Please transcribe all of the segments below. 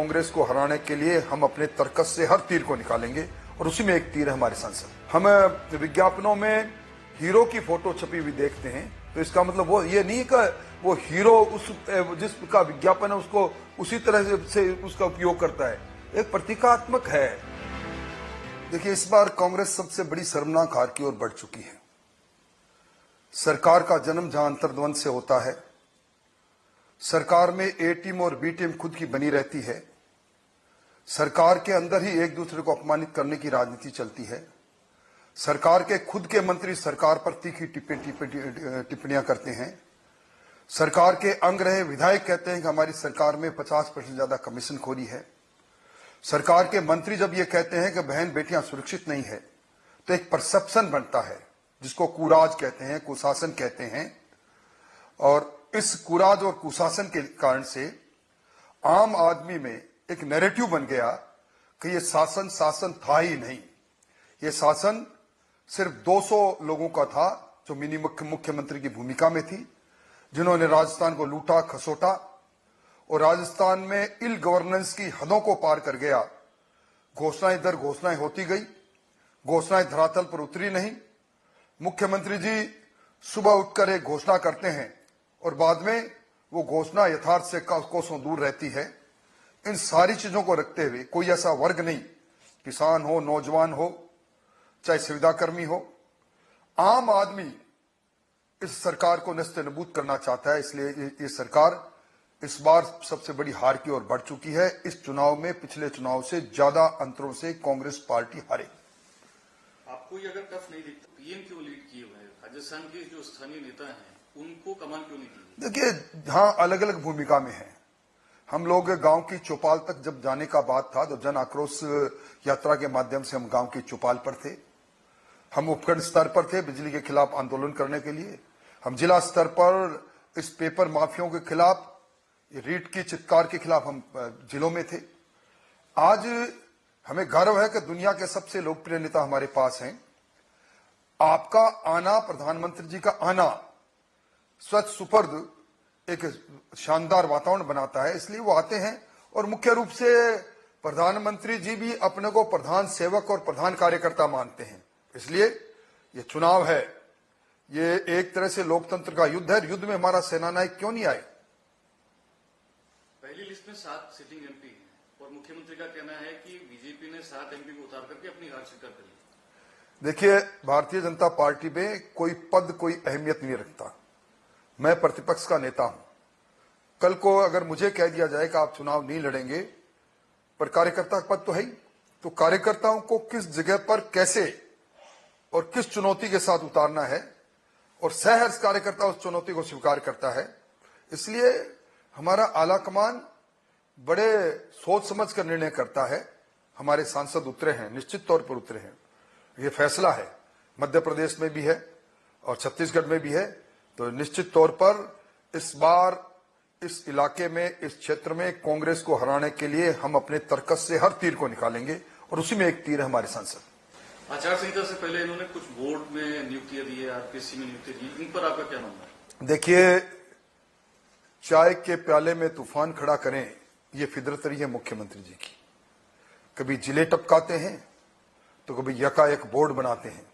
कांग्रेस को हराने के लिए हम अपने तर्कस से हर तीर को निकालेंगे और उसी में एक तीर है हमारे सांसद। हम विज्ञापनों में हीरो की फोटो छपी हुई देखते हैं तो इसका मतलब वो ये नहीं कि वो हीरो उस जिसका विज्ञापन है उसको उसी तरह से उसका उपयोग करता है, एक प्रतीकात्मक है। देखिए, इस बार कांग्रेस सबसे बड़ी शर्मनाक हार की ओर बढ़ चुकी है। सरकार का जन्म जहां अंतर्द्वंद से होता है, सरकार में ए टीम और बी टीम खुद की बनी रहती है, सरकार के अंदर ही एक दूसरे को अपमानित करने की राजनीति चलती है, सरकार के खुद के मंत्री सरकार पर तीखी टिप्पणियां करते हैं, सरकार के अंग रहे विधायक कहते हैं कि हमारी सरकार में 50% ज्यादा कमीशन खोरी है, सरकार के मंत्री जब ये कहते हैं कि बहन बेटियां सुरक्षित नहीं है तो एक परसेप्शन बनता है जिसको कुराज कहते हैं, कुशासन कहते हैं। और इस कुराज और कुशासन के कारण से आम आदमी में एक नैरेटिव बन गया कि ये शासन था ही नहीं, ये शासन सिर्फ 200 लोगों का था जो मिनी मुख्यमंत्री की भूमिका में थी, जिन्होंने राजस्थान को लूटा खसोटा और राजस्थान में इल गवर्नेंस की हदों को पार कर गया। घोषणाएं दर घोषणाएं होती गई, घोषणाएं धरातल पर उतरी नहीं। मुख्यमंत्री जी सुबह उठकर एक घोषणा करते हैं और बाद में वो घोषणा यथार्थ से कोसों दूर रहती है। इन सारी चीजों को रखते हुए कोई ऐसा वर्ग नहीं, किसान हो, नौजवान हो, चाहे संविदाकर्मी हो, आम आदमी इस सरकार को नस्ते-नबूद करना चाहता है। इसलिए ये सरकार इस बार सबसे बड़ी हार की ओर बढ़ चुकी है। इस चुनाव में पिछले चुनाव से ज्यादा अंतरों से कांग्रेस पार्टी हारे। आपको ये अगर टफ नहीं दिखता, पीएम क्यों लीड किए हुए हैं? राजस्थान के जो स्थानीय नेता हैं उनको कमान क्यों नहीं दी? देखिए, हाँ, अलग अलग भूमिका में है। हम लोग गांव की चौपाल तक जब जाने का बात था तो जन आक्रोश यात्रा के माध्यम से हम गांव की चौपाल पर थे। हम उपखंड स्तर पर थे बिजली के खिलाफ आंदोलन करने के लिए। हम जिला स्तर पर इस पेपर माफियों के खिलाफ, रीट की चित्कार के खिलाफ हम जिलों में थे। आज हमें गर्व है कि दुनिया के सबसे लोकप्रिय नेता हमारे पास हैं। आपका आना, प्रधानमंत्री जी का आना स्वच्छ सुपर्द एक शानदार वातावरण बनाता है, इसलिए वो आते हैं। और मुख्य रूप से प्रधानमंत्री जी भी अपने को प्रधान सेवक और प्रधान कार्यकर्ता मानते हैं। इसलिए ये चुनाव है, ये एक तरह से लोकतंत्र का युद्ध है। युद्ध में हमारा सेनानायक क्यों नहीं आए? पहली लिस्ट में 7 सिटिंग एमपी हैं और मुख्यमंत्री का कहना है कि बीजेपी ने 7 एमपी को उतार करके अपनी हार स्वीकार कर ली। देखिए, भारतीय जनता पार्टी में कोई पद कोई अहमियत नहीं रखता। मैं प्रतिपक्ष का नेता हूं। कल को अगर मुझे कह दिया जाए कि आप चुनाव नहीं लड़ेंगे पर कार्यकर्ता का पद तो है ही, तो कार्यकर्ताओं को किस जगह पर कैसे और किस चुनौती के साथ उतारना है और सहर्ष कार्यकर्ता उस चुनौती को स्वीकार करता है। इसलिए हमारा आला कमान बड़े सोच समझ कर निर्णय करता है। हमारे सांसद उतरे हैं, निश्चित तौर पर उतरे हैं। ये फैसला है, मध्य प्रदेश में भी है और छत्तीसगढ़ में भी है। तो निश्चित तौर पर इस बार इस इलाके में, इस क्षेत्र में कांग्रेस को हराने के लिए हम अपने तर्कस से हर तीर को निकालेंगे और उसी में एक तीर है हमारे सांसद। आचार संहिता से पहले इन्होंने कुछ बोर्ड में नियुक्तियां दी है, आरपीएससी में नियुक्ति दी, इन पर आपका क्या मानना है? देखिए, चाय के प्याले में तूफान खड़ा करें, ये फितरत रही है मुख्यमंत्री जी की। कभी जिले टपकाते हैं तो कभी यकायक बोर्ड बनाते हैं।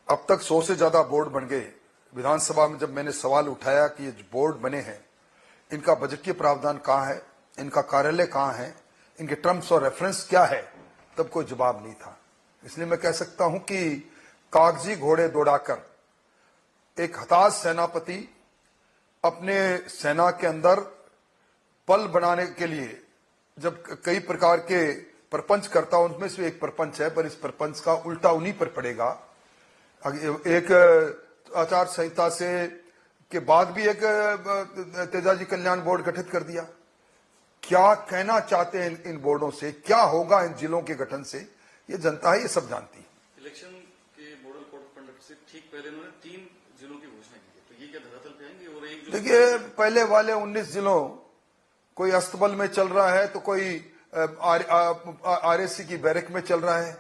अब तक 100 से ज्यादा बोर्ड बन गए। विधानसभा में जब मैंने सवाल उठाया कि ये बोर्ड बने हैं, इनका बजटीय प्रावधान कहां है, इनका कार्यालय कहां है, इनके टर्म्स और रेफरेंस क्या है, तब कोई जवाब नहीं था। इसलिए मैं कह सकता हूं कि कागजी घोड़े दौड़ाकर एक हताश सेनापति अपने सेना के अंदर बल बनाने के लिए जब कई प्रकार के प्रपंच करता हूं, उनमें से एक प्रपंच है, पर इस प्रपंच का उल्टा उन्हीं पर पड़ेगा। एक आचार संहिता से के बाद भी एक तेजाजी कल्याण बोर्ड गठित कर दिया। क्या कहना चाहते हैं इन बोर्डों से, क्या होगा इन जिलों के गठन से, ये जनता है, ये सब जानती है। इलेक्शन के मॉडल कोड ऑफ कंडक्ट से ठीक पहले उन्होंने 3 जिलों की घोषणा की, तो ये क्या धरातल पे आएंगे? और एक देखिए, पहले वाले 19 जिलों, कोई अस्तबल में चल रहा है तो कोई आरएससी की बैरक में चल रहा है,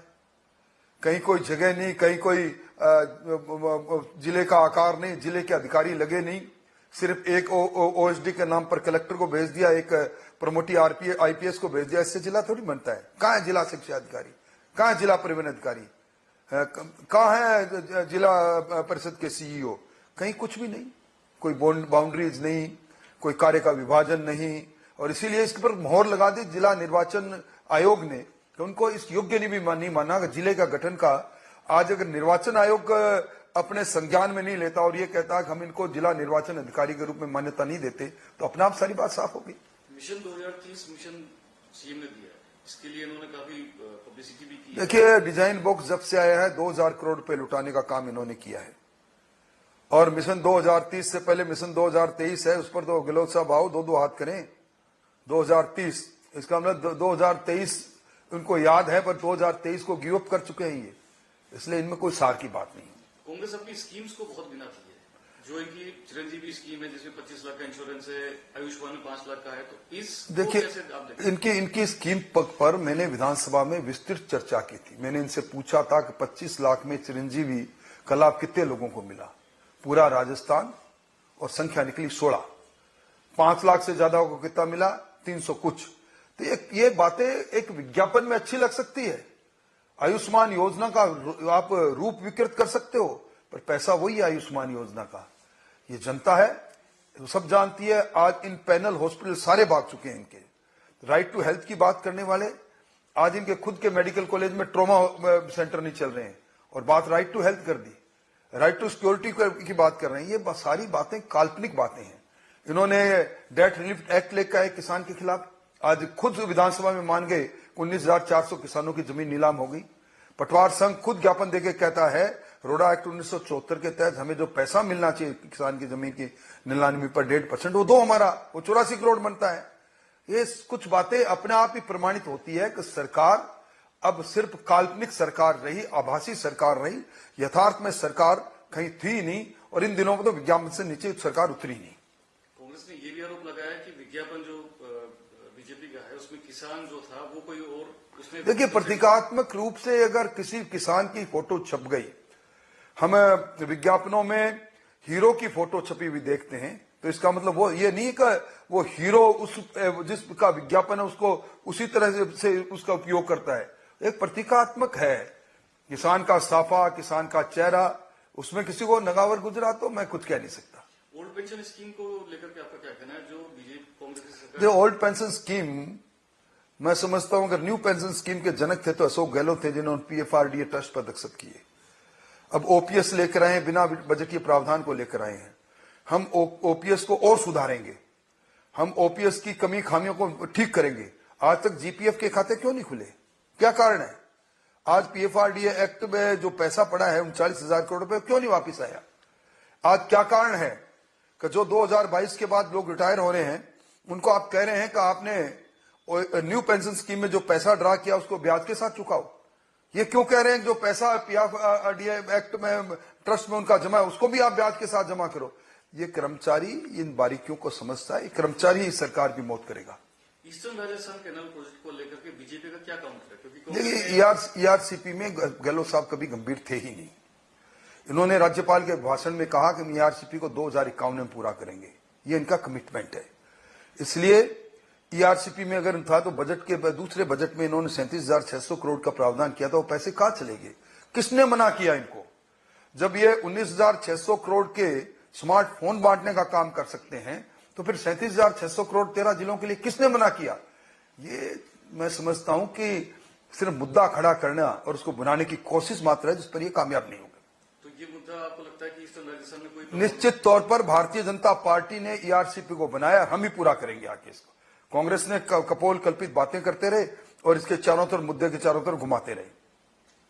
कहीं कोई जगह नहीं, कहीं कोई जिले का आकार नहीं, जिले के अधिकारी लगे नहीं। सिर्फ एक ओएसडी के नाम पर कलेक्टर को भेज दिया, एक प्रमोटी आईपीएस को भेज दिया, इससे जिला थोड़ी बनता है। कहाँ है जिला शिक्षा अधिकारी, कहाँ है जिला परिवहन अधिकारी, कहाँ है जिला परिषद के सीईओ? कहीं कुछ भी नहीं, कोई बाउंड्रीज नहीं, कोई कार्य का विभाजन नहीं। और इसीलिए इसके पर मोहर लगा दी जिला निर्वाचन आयोग ने कि उनको इस योग्य नहीं माना कि जिले का गठन का। आज अगर निर्वाचन आयोग अपने संज्ञान में नहीं लेता और ये कहता है कि हम इनको जिला निर्वाचन अधिकारी के रूप में मान्यता नहीं देते, तो अपने आप सारी बात साफ होगी। मिशन 2030 मिशन सीएम ने दिया, इसके लिए इन्होंने काफी पब्लिसिटी भी की। देखिए, डिजाइन बॉक्स जब से आया है 2000 करोड़ रुपए लुटाने का काम इन्होंने किया है। और मिशन 2030 से पहले मिशन 2023 है, उस पर तो गहलोत साहब आओ दो हाथ करें। 2030 इसका मतलब 2023 उनको याद है, पर 2023 को गिव अप कर चुके हैं ये, इसलिए इनमें कोई सार की बात नहीं। कांग्रेस अपनी स्कीम्स को बहुत गिनाती है, जो इनकी चिरंजीवी स्कीम है जिसमें 25 लाख का इंश्योरेंस है, आयुष्मान में 5 लाख का है, तो इस देखिए इनकी स्कीम पर मैंने विधानसभा में विस्तृत चर्चा की थी। मैंने इनसे पूछा था कि 25 लाख में चिरंजीवी का लाभ कितने लोगों को मिला, पूरा राजस्थान, और संख्या निकली 16। 5 लाख से ज्यादा को कितना मिला, 300 कुछ। तो ये बातें एक विज्ञापन में अच्छी लग सकती है, आयुष्मान योजना का आप रूप विकृत कर सकते हो, पर पैसा वही है आयुष्मान योजना का। ये जनता है, तो सब जानती है। आज इन पैनल हॉस्पिटल सारे भाग चुके हैं इनके। राइट टू हेल्थ की बात करने वाले, आज इनके खुद के मेडिकल कॉलेज में ट्रॉमा सेंटर नहीं चल रहे हैं, और बात राइट टू हेल्थ कर दी। राइट टू सिक्योरिटी की बात कर रहे हैं। ये सारी बातें काल्पनिक बातें हैं। इन्होंने डेट रिलीफ एक्ट लेकर आए किसान के खिलाफ, आज खुद विधानसभा में मान गए 19,400 किसानों की जमीन नीलाम हो गई। पटवार संघ खुद ज्ञापन देके कहता है रोडा एक्ट 1974 के तहत हमें जो पैसा मिलना चाहिए किसान की जमीन की नीलामी पर 1.5%, वो दो हमारा, वो 84 करोड़ बनता है। ये कुछ बातें अपने आप ही प्रमाणित होती है कि सरकार अब सिर्फ काल्पनिक सरकार रही, आभासी सरकार रही, यथार्थ में सरकार कहीं थी नहीं। और इन दिनों में तो विज्ञापन से नीचे सरकार उतरी नहीं। कांग्रेस ने यह भी आरोप लगाया कि विज्ञापन जो बीजेपी का है उसमें किसान जो था वो कोई और उसने। देखिए, प्रतीकात्मक रूप से अगर किसी किसान की फोटो छप गई, हम विज्ञापनों में हीरो की फोटो छपी हुई देखते हैं, तो इसका मतलब वो ये नहीं कि वो हीरो उस जिसका विज्ञापन है उसको उसी तरह से उसका उपयोग करता है। एक प्रतीकात्मक है, किसान का साफा, किसान का चेहरा, उसमें किसी को नगावर गुजरा तो मैं कुछ कह नहीं सकता। ओल्ड पेंशन स्कीम को लेकर के आपका क्या कहना है, जो बीजेपी कांग्रेस सरकार? जो ओल्ड पेंशन स्कीम, मैं समझता हूं अगर न्यू पेंशन स्कीम के जनक थे तो अशोक गहलोत थे, जिन्होंने पीएफआरडीए ट्रस्ट पर दस्तखत किए। अब ओपीएस लेकर आए हैं, बिना बजटीय प्रावधान को लेकर आए हैं। हम ओपीएस को और सुधारेंगे, हम ओपीएस की कमी खामियों को ठीक करेंगे। आज तक जीपीएफ के खाते क्यों नहीं खुले, क्या कारण है? आज पीएफआरडीए एक्ट में जो पैसा पड़ा है 39,000 करोड़ रुपए क्यों नहीं वापिस आया? आज क्या कारण है कि जो 2022 के बाद लोग रिटायर हो रहे हैं उनको आप कह रहे हैं कि आपने न्यू पेंशन स्कीम में जो पैसा ड्रा किया उसको ब्याज के साथ चुकाओ? ये क्यों कह रहे हैं कि जो पैसा पीएफआरडीए एक्ट में ट्रस्ट में उनका जमा है उसको भी आप ब्याज के साथ जमा करो? ये कर्मचारी इन बारीकियों को समझता है, कर्मचारी ही सरकार की मौत करेगा। ईस्टर्न राजस्थान कैनाल प्रोजेक्ट को लेकर के बीजेपी का क्या काउंटर है? क्योंकि देखिए, ईआरसीपी में गहलोत साहब कभी गंभीर थे ही नहीं। इन्होंने राज्यपाल के भाषण में कहा कि हम ईआरसीपी को 2051 में पूरा करेंगे, ये इनका कमिटमेंट है। इसलिए ईआरसीपी में अगर था तो बजट के दूसरे बजट में इन्होंने 37,600 करोड़ का प्रावधान किया था, वो पैसे कहां चले गए? किसने मना किया इनको? जब ये 19,600 करोड़ के स्मार्टफोन बांटने का काम कर सकते हैं तो फिर 37,600 करोड़ 13 जिलों के लिए किसने मना किया? ये मैं समझता हूं कि सिर्फ मुद्दा खड़ा करना और उसको बनाने की कोशिश मात्र है, जिस पर ये कामयाब नहीं होगा। तो ये मुद्दा आपको लगता है कि ईस्टर्न राजस्थान में कोई निश्चित तौर पर भारतीय जनता पार्टी ने ईआरसीपी को बनाया, हम ही पूरा करेंगे आके इसको। कांग्रेस ने कपोल कल्पित बातें करते रहे और इसके चारों तरफ, मुद्दे के चारों तरफ घुमाते रहे।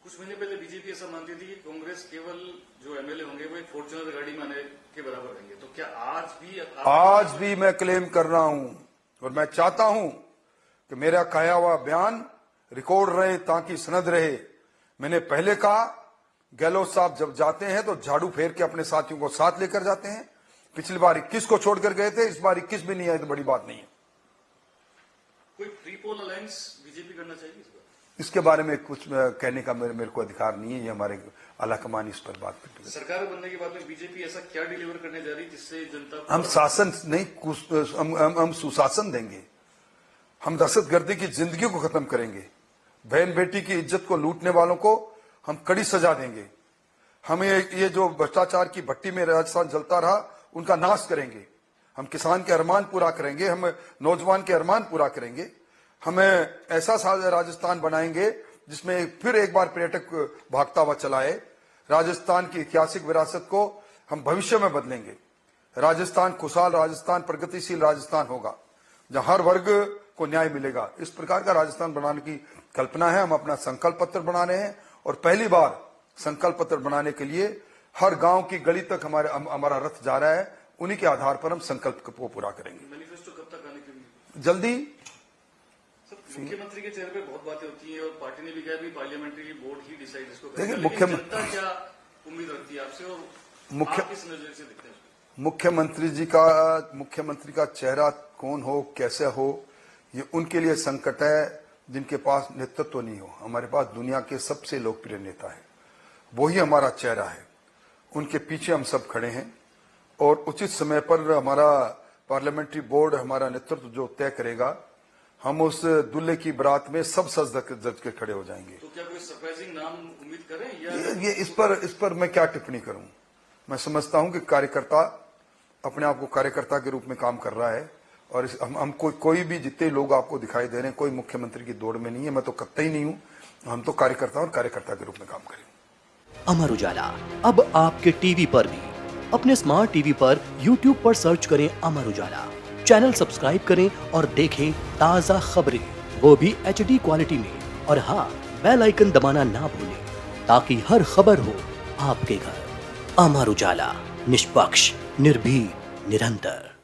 कुछ महीने पहले बीजेपी ऐसा मानती थी कि कांग्रेस केवल जो एमएलए होंगे वो एक फॉर्च्यूनर गाड़ी में आने के बराबर रहेंगे, तो क्या आज भी मैं क्लेम कर रहा हूं और मैं चाहता हूं कि मेरा कहा हुआ बयान रिकॉर्ड रहे ताकि सनद रहे। मैंने पहले कहा गहलोत साहब जब जाते हैं तो झाड़ू फेर के अपने साथियों को साथ लेकर जाते हैं। पिछली बार 21 को छोड़कर गए थे, इस बार 21 भी नहीं आए तो बड़ी बात नहीं है। कोई प्री पोल अलायंस बीजेपी करना चाहिए इस बार? इसके बारे में कुछ कहने का मेरे को अधिकार नहीं है। ये हमारे आलाकमान इस पर बात करते हैं। सरकार बनने के बाद में बीजेपी ऐसा क्या डिलीवर करने जा रही है जिससे जनता को हम शासन नहीं, हम सुशासन देंगे। हम दहशतगर्दी की जिंदगी को खत्म करेंगे। बहन बेटी की इज्जत को लूटने वालों को हम कड़ी सजा देंगे। हमें ये जो भ्रष्टाचार की भट्टी में राजस्थान जलता रहा, उनका नाश करेंगे। हम किसान के अरमान पूरा करेंगे, हम नौजवान के अरमान पूरा करेंगे। हमें ऐसा राजस्थान बनाएंगे जिसमें फिर एक बार पर्यटक भागता हुआ चलाए। राजस्थान की ऐतिहासिक विरासत को हम भविष्य में बदलेंगे। राजस्थान खुशहाल राजस्थान, प्रगतिशील राजस्थान होगा, जहां हर वर्ग को न्याय मिलेगा। इस प्रकार का राजस्थान बनाने की कल्पना है। हम अपना संकल्प पत्र बना रहे हैं और पहली बार संकल्प पत्र बनाने के लिए हर गांव की गली तक हमारा रथ जा रहा है। उन्हीं के आधार पर हम संकल्प को पूरा करेंगे। मैनिफेस्टो कब तक आने के लिए? जल्दी। मुख्यमंत्री के चेहरे पे बहुत बातें होती है और पार्टी ने भी कहा भी पार्लियामेंट्री बोर्ड ही डिसाइड इसको करेगा। देखिए, लेकिन जनता क्या उम्मीद रखती है आपसे और आप किस नजर से देखते हैं? मुख्यमंत्री का चेहरा कौन हो, कैसे हो, ये उनके लिए संकट है जिनके पास नेतृत्व नहीं हो। हमारे पास दुनिया के सबसे लोकप्रिय नेता है, वही हमारा चेहरा है। उनके पीछे हम सब खड़े हैं और उचित समय पर हमारा पार्लियामेंट्री बोर्ड हमारा नेतृत्व जो तय करेगा, हम उस दुल्हे की बारात में सब सज धज के खड़े हो जाएंगे। तो क्या कोई सरप्राइजिंग नाम उम्मीद करें या ये इस पर मैं क्या टिप्पणी करूं। मैं समझता हूं कि कार्यकर्ता अपने आप को कार्यकर्ता के रूप में काम कर रहा है और हम कोई भी जितने लोग आपको दिखाई दे रहे हैं, कोई मुख्यमंत्री की दौड़ में नहीं है। मैं तो कतई नहीं हूं। हम तो कार्यकर्ता और कार्यकर्ता के रूप में काम करेंगे। अमर उजाला अब आपके टीवी पर भी। अपने स्मार्ट टीवी पर YouTube पर सर्च करें अमर उजाला, चैनल सब्सक्राइब करें और देखें ताजा खबरें, वो भी HD क्वालिटी में। और हाँ, बेल आइकन दबाना ना भूलें ताकि हर खबर हो आपके घर। अमर उजाला, निष्पक्ष, निर्भीक, निरंतर।